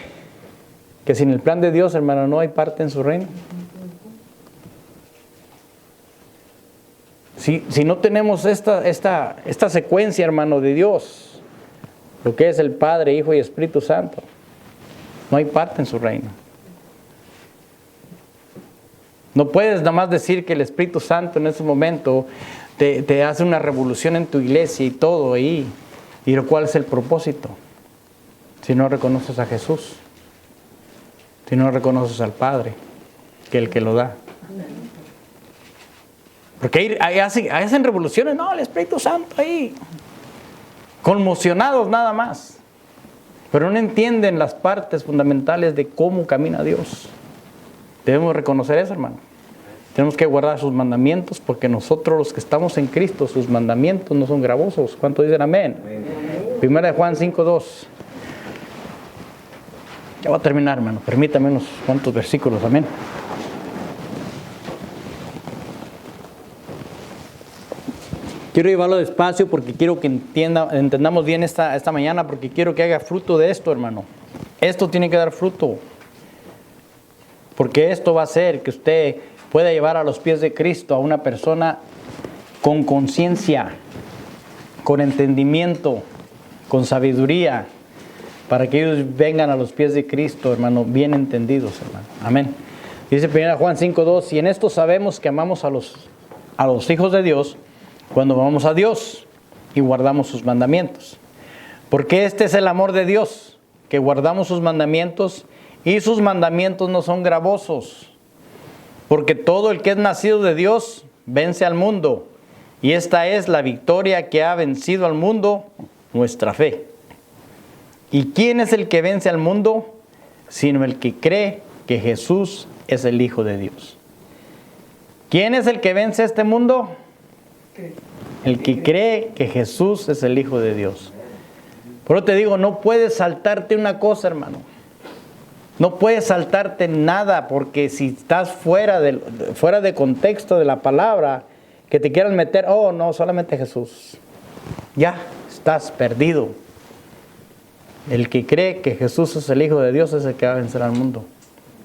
sin el plan de Dios, hermano, no hay parte en su reino. Si no tenemos esta secuencia, hermano, de Dios, lo que es el Padre, Hijo y Espíritu Santo, no hay parte en su reino. No puedes nada más decir que el Espíritu Santo en ese momento te hace una revolución en tu iglesia y todo ahí. ¿Y lo cual es el propósito? Si no reconoces a Jesús, si no reconoces al Padre, que es el que lo da. Porque ahí hacen revoluciones, no, el Espíritu Santo ahí, conmocionados nada más. Pero no entienden las partes fundamentales de cómo camina Dios. Debemos reconocer eso, hermano. Tenemos que guardar sus mandamientos porque nosotros los que estamos en Cristo, sus mandamientos no son gravosos. ¿Cuántos dicen amén? Amén. Primera de Juan 5:2. Ya voy a terminar, hermano. Permítame unos cuantos versículos. Amén. Quiero llevarlo despacio porque quiero que entendamos bien esta mañana, porque quiero que haga fruto de esto, hermano. Esto tiene que dar fruto. Porque esto va a hacer que usted pueda llevar a los pies de Cristo a una persona con conciencia, con entendimiento, con sabiduría, para que ellos vengan a los pies de Cristo, hermano, bien entendidos, hermano. Amén. Dice 1 Juan 5:2, y en esto sabemos que amamos a los hijos de Dios, cuando amamos a Dios y guardamos sus mandamientos. Porque este es el amor de Dios, que guardamos sus mandamientos, y sus mandamientos no son gravosos. Porque todo el que es nacido de Dios vence al mundo, y esta es la victoria que ha vencido al mundo, nuestra fe. ¿Y quién es el que vence al mundo? Sino el que cree que Jesús es el Hijo de Dios. ¿Quién es el que vence este mundo? El que cree que Jesús es el Hijo de Dios. Por eso te digo, no puedes saltarte una cosa, hermano. No puedes saltarte nada, porque si estás fuera de contexto de la palabra, que te quieran meter, oh no, solamente Jesús. Ya estás perdido. El que cree que Jesús es el Hijo de Dios es el que va a vencer al mundo.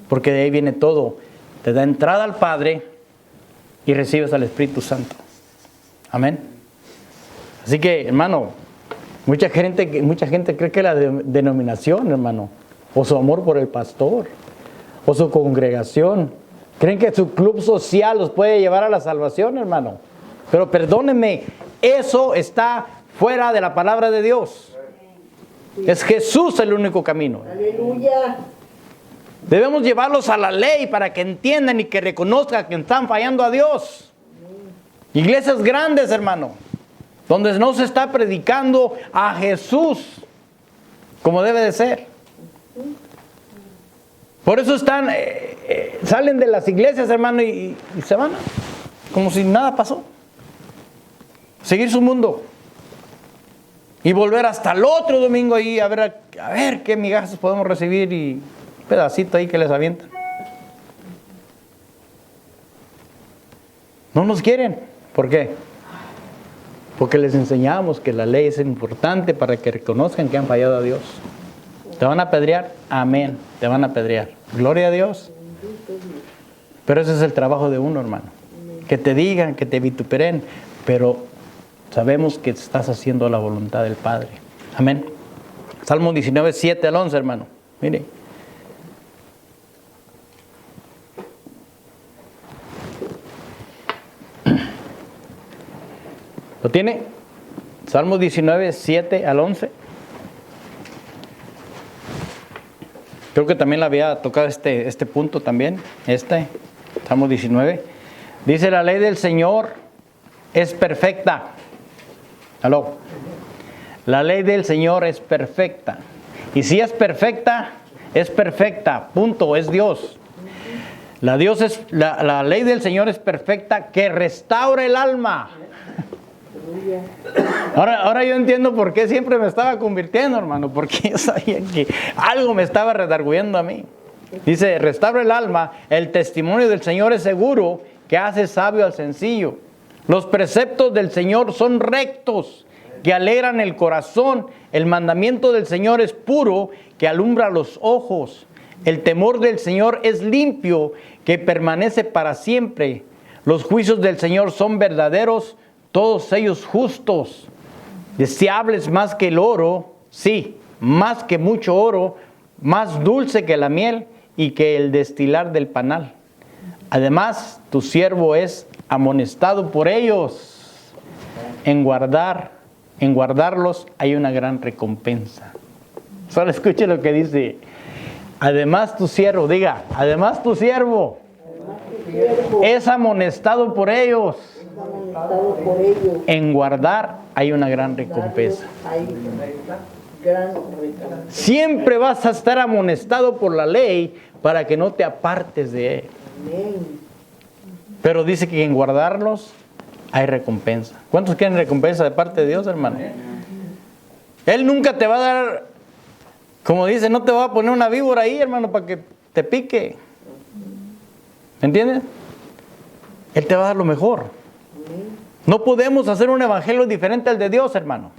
Porque de ahí viene todo. Te da entrada al Padre y recibes al Espíritu Santo. Amén. Así que, hermano, mucha gente cree que la denominación, hermano, o su amor por el pastor, o su congregación, creen que su club social los puede llevar a la salvación, hermano. Pero perdónenme, eso está fuera de la palabra de Dios. Es Jesús el único camino. Aleluya. Debemos llevarlos a la ley para que entiendan y que reconozcan que están fallando a Dios. Iglesias grandes, hermano, donde no se está predicando a Jesús como debe de ser. Por eso salen de las iglesias, hermano, y se van como si nada pasó. Seguir su mundo. Y volver hasta el otro domingo ahí a ver qué migajas podemos recibir y un pedacito ahí que les avientan. No nos quieren. ¿Por qué? Porque les enseñamos que la ley es importante para que reconozcan que han fallado a Dios. ¿Te van a apedrear? Amén. Te van a apedrear. Gloria a Dios. Pero ese es el trabajo de uno, hermano. Que te digan, que te vituperen, pero sabemos que estás haciendo la voluntad del Padre. Amén. Salmo 19, 7 al 11, hermano. Mire. ¿Lo tiene? Salmo 19, 7 al 11. Creo que también le había tocado este punto también. Salmo 19. Dice, la ley del Señor es perfecta. ¿Aló? La ley del Señor es perfecta. Y si es perfecta, punto, es Dios. La ley del Señor es perfecta, que restaura el alma. Ahora yo entiendo por qué siempre me estaba convirtiendo, hermano, porque yo sabía que algo me estaba redarguyendo a mí. Dice, restaura el alma, el testimonio del Señor es seguro, que hace sabio al sencillo. Los preceptos del Señor son rectos, que alegran el corazón. El mandamiento del Señor es puro, que alumbra los ojos. El temor del Señor es limpio, que permanece para siempre. Los juicios del Señor son verdaderos, todos ellos justos. Deseables más que el oro, sí, más que mucho oro, más dulce que la miel y que el destilar del panal. Además, tu siervo es amonestado por ellos. En guardarlos hay una gran recompensa. Solo escuche lo que dice. Además tu siervo, diga, además tu siervo es amonestado por ellos. En guardar hay una gran recompensa. Siempre vas a estar amonestado por la ley para que no te apartes de él. Pero dice que en guardarlos hay recompensa. ¿Cuántos quieren recompensa de parte de Dios, hermano? Él nunca te va a dar Como dice, no te va a poner una víbora ahí, hermano, para que te pique. ¿Me entiendes? Él te va a dar lo mejor. No podemos hacer un evangelio diferente al de Dios, hermano.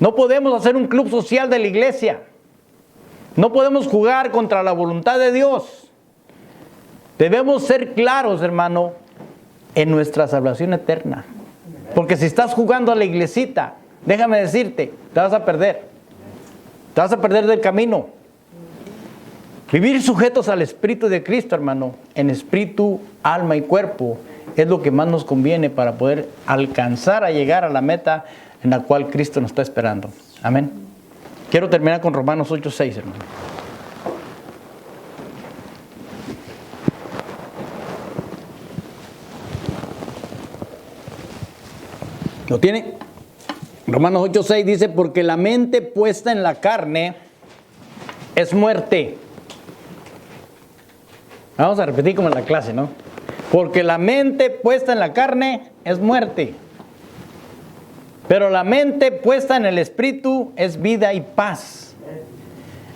No podemos hacer un club social de la iglesia. No podemos jugar contra la voluntad de Dios. Debemos ser claros, hermano, en nuestra salvación eterna. Porque si estás jugando a la iglesita, déjame decirte, te vas a perder. Te vas a perder del camino. Vivir sujetos al Espíritu de Cristo, hermano, en espíritu, alma y cuerpo, es lo que más nos conviene para poder alcanzar a llegar a la meta en la cual Cristo nos está esperando. Amén. Quiero terminar con Romanos 8:6, hermano. ¿Lo tiene? Romanos 8:6 dice, porque la mente puesta en la carne es muerte. Vamos a repetir como en la clase, ¿no? Porque la mente puesta en la carne es muerte. Pero la mente puesta en el Espíritu es vida y paz.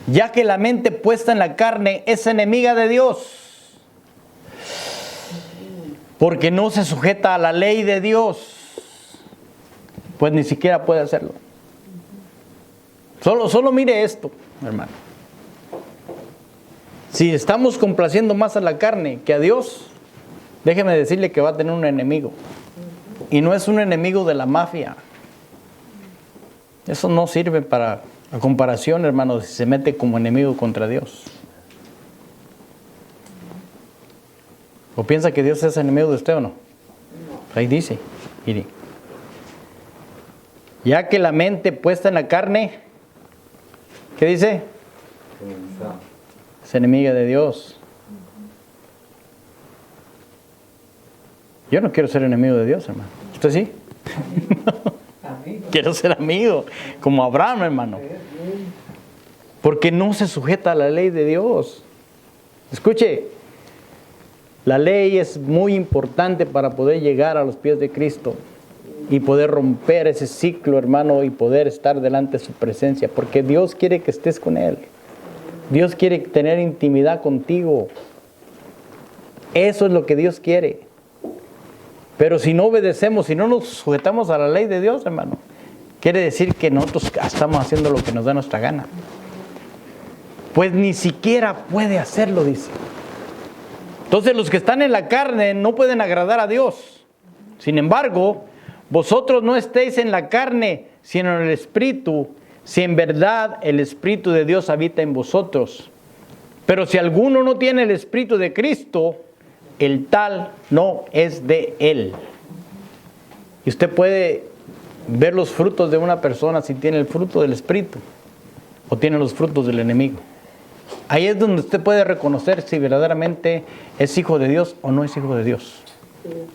Ya que la mente puesta en la carne es enemiga de Dios. Porque no se sujeta a la ley de Dios. Pues ni siquiera puede hacerlo. Solo mire esto, hermano. Si estamos complaciendo más a la carne que a Dios, déjeme decirle que va a tener un enemigo. Y no es un enemigo de la mafia. Eso no sirve para la comparación, hermano, si se mete como enemigo contra Dios. ¿O piensa que Dios es enemigo de usted o no? Ahí dice, mire. Ya que la mente puesta en la carne, ¿qué dice? Es enemiga de Dios. Yo no quiero ser enemigo de Dios, hermano. ¿Usted sí? Quiero ser amigo, como Abraham, hermano. Porque no se sujeta a la ley de Dios. Escuche, la ley es muy importante para poder llegar a los pies de Cristo y poder romper ese ciclo, hermano, y poder estar delante de su presencia. Porque Dios quiere que estés con Él. Dios quiere tener intimidad contigo. Eso es lo que Dios quiere. Pero si no obedecemos, si no nos sujetamos a la ley de Dios, hermano, quiere decir que nosotros estamos haciendo lo que nos da nuestra gana. Pues ni siquiera puede hacerlo, dice. Entonces los que están en la carne no pueden agradar a Dios. Sin embargo, vosotros no estéis en la carne, sino en el Espíritu, si en verdad el Espíritu de Dios habita en vosotros. Pero si alguno no tiene el Espíritu de Cristo, el tal no es de Él. Y usted puede ver los frutos de una persona si tiene el fruto del Espíritu o tiene los frutos del enemigo. Ahí es donde usted puede reconocer si verdaderamente es hijo de Dios o no es hijo de Dios.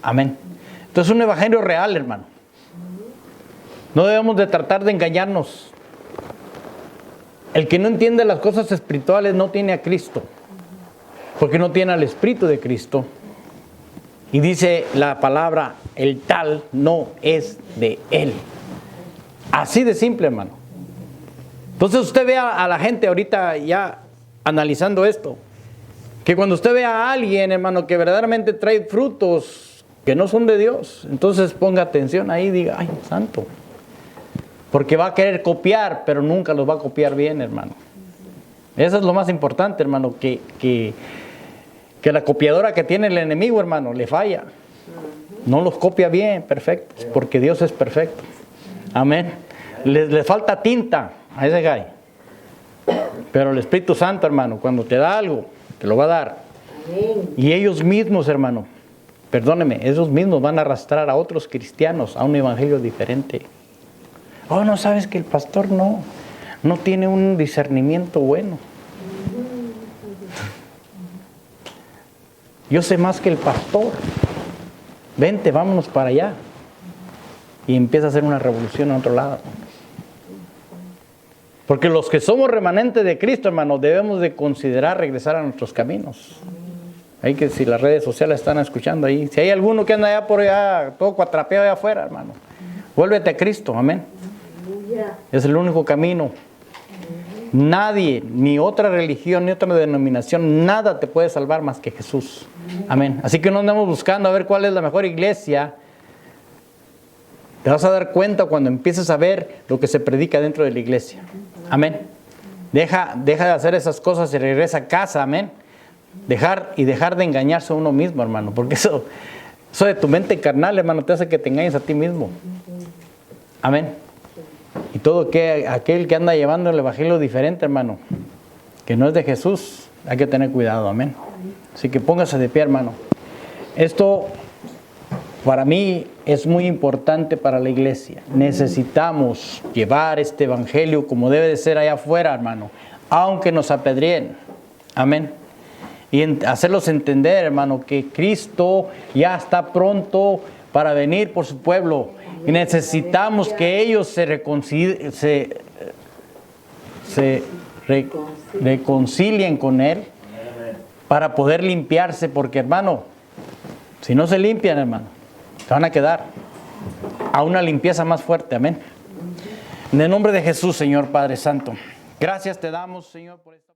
Amén. Entonces es un evangelio real, hermano. No debemos de tratar de engañarnos. El que no entiende las cosas espirituales no tiene a Cristo, porque no tiene al Espíritu de Cristo. Y dice la palabra, el tal no es de Él. Así de simple, hermano. Entonces usted ve a la gente ahorita ya analizando esto, que cuando usted ve a alguien, hermano, que verdaderamente trae frutos que no son de Dios, entonces ponga atención ahí y diga, ay, santo. Porque va a querer copiar, pero nunca los va a copiar bien, hermano. Eso es lo más importante, hermano, que la copiadora que tiene el enemigo, hermano, le falla. No los copia bien, perfectos, porque Dios es perfecto. Amén. Le falta tinta a ese gay. Pero el Espíritu Santo, hermano, cuando te da algo, te lo va a dar. Y ellos mismos, hermano, perdóneme, ellos mismos van a arrastrar a otros cristianos a un evangelio diferente. Oh, no sabes que el pastor no tiene un discernimiento bueno. Yo sé más que el pastor. Vente, vámonos para allá. Y empieza a hacer una revolución en otro lado. Porque los que somos remanentes de Cristo, hermano, debemos de considerar regresar a nuestros caminos. Hay que, si las redes sociales están escuchando ahí, si hay alguno que anda allá por allá, todo cuatrapeado allá afuera, hermano, vuélvete a Cristo, amén. Es el único camino. Nadie, ni otra religión, ni otra denominación, nada te puede salvar más que Jesús. Amén. Así que no andamos buscando a ver cuál es la mejor iglesia. Te vas a dar cuenta cuando empieces a ver lo que se predica dentro de la iglesia. Amén. Deja de hacer esas cosas y regresa a casa. Amén. Dejar de engañarse a uno mismo, hermano. Porque eso de tu mente carnal, hermano, te hace que te engañes a ti mismo. Amén. Y todo aquel que anda llevando el evangelio diferente, hermano, que no es de Jesús, hay que tener cuidado. Amén. Así que póngase de pie, hermano. Esto para mí es muy importante para la iglesia. Necesitamos llevar este evangelio como debe de ser allá afuera, hermano, aunque nos apedreen. Amén. Y hacerlos entender, hermano, que Cristo ya está pronto para venir por su pueblo. Y necesitamos que ellos se reconcilien con Él para poder limpiarse. Porque, hermano, si no se limpian, hermano, se van a quedar a una limpieza más fuerte. Amén. En el nombre de Jesús, Señor Padre Santo. Gracias te damos, Señor, por esta